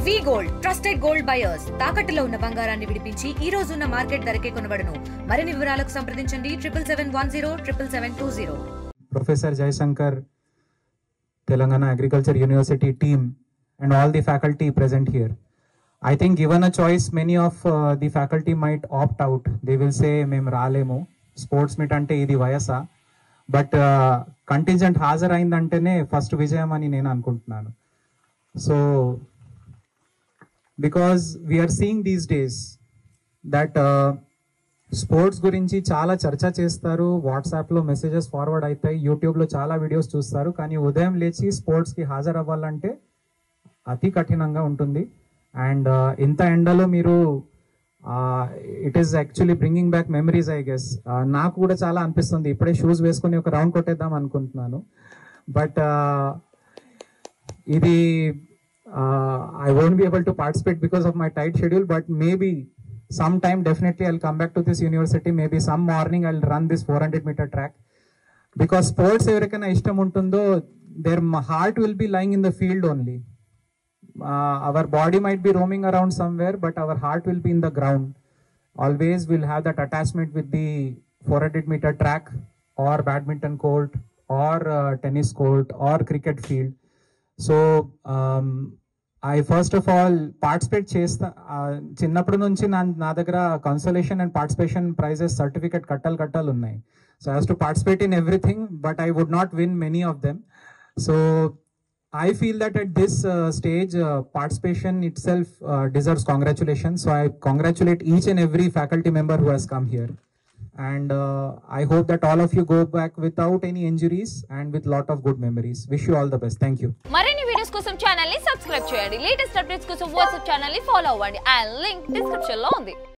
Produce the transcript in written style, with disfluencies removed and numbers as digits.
వి gold trusted gold buyers తాకట్టులో ఉన్న బంగారాన్ని విడిపించి ఈ రోజు ఉన్న మార్కెట్ ధరకే కొనబడును. మరిన్ని వివరాలకు సంప్రదించండి 7710 Professor Jaishankar, Telangana Agriculture University team and all the faculty present here. I think given a choice, many of the faculty might opt out. They will say, "Mem ralemo sports meet ante idi vayasa." But contingent hazaraindantene first vijayam ani nenu anukuntunnanu. So because we are seeing these days that sports గురించి చాలా చర్చ చేస్తారు, వాట్సాప్లో messages forward అవుతాయి, యూట్యూబ్లో చాలా videos చూస్తారు, కానీ ఉదయం లేచి స్పోర్ట్స్కి హాజరు అవ్వాలంటే అతి కఠినంగా ఉంటుంది. అండ్ ఇంత ఎండలో మీరు it is actually bringing back memories I guess. నాకు కూడా చాలా అనిపిస్తుంది, ఇప్పుడే షూస్ వేసుకొని ఒక రౌండ్ కొట్టేద్దాం అనుకుంటున్నాను. బట్ ఇది I won't be able to participate because of my tight schedule, but maybe sometime definitely I'll come back to this university. Maybe some morning I'll run this 400-meter track, because sports everyone ishtam untundo, their heart will be lying in the field only. Our body might be roaming around somewhere, but our heart will be in the ground. Always we'll have that attachment with the 400-meter track or badminton court or tennis court or cricket field. So I first of all participate చేస్తా. చిన్నప్పటి నుంచి నా దగ్గర consolation and participation prizes certificate కట్టాలు ఉన్నాయి. So I have to participate in everything, but I would not win many of them. So I feel that at this stage, participation itself deserves congratulations. So I congratulate each and every faculty member who has come here. And I hope that all of you go back without any injuries and with lot of good memories. Wish you all the best. Thank you. మరిన్ని videos కోసం channel ని subscribe చేయండి. Latest updates కోసం WhatsApp channel ని follow అవ్వండి. ఆ link description లో ఉంది.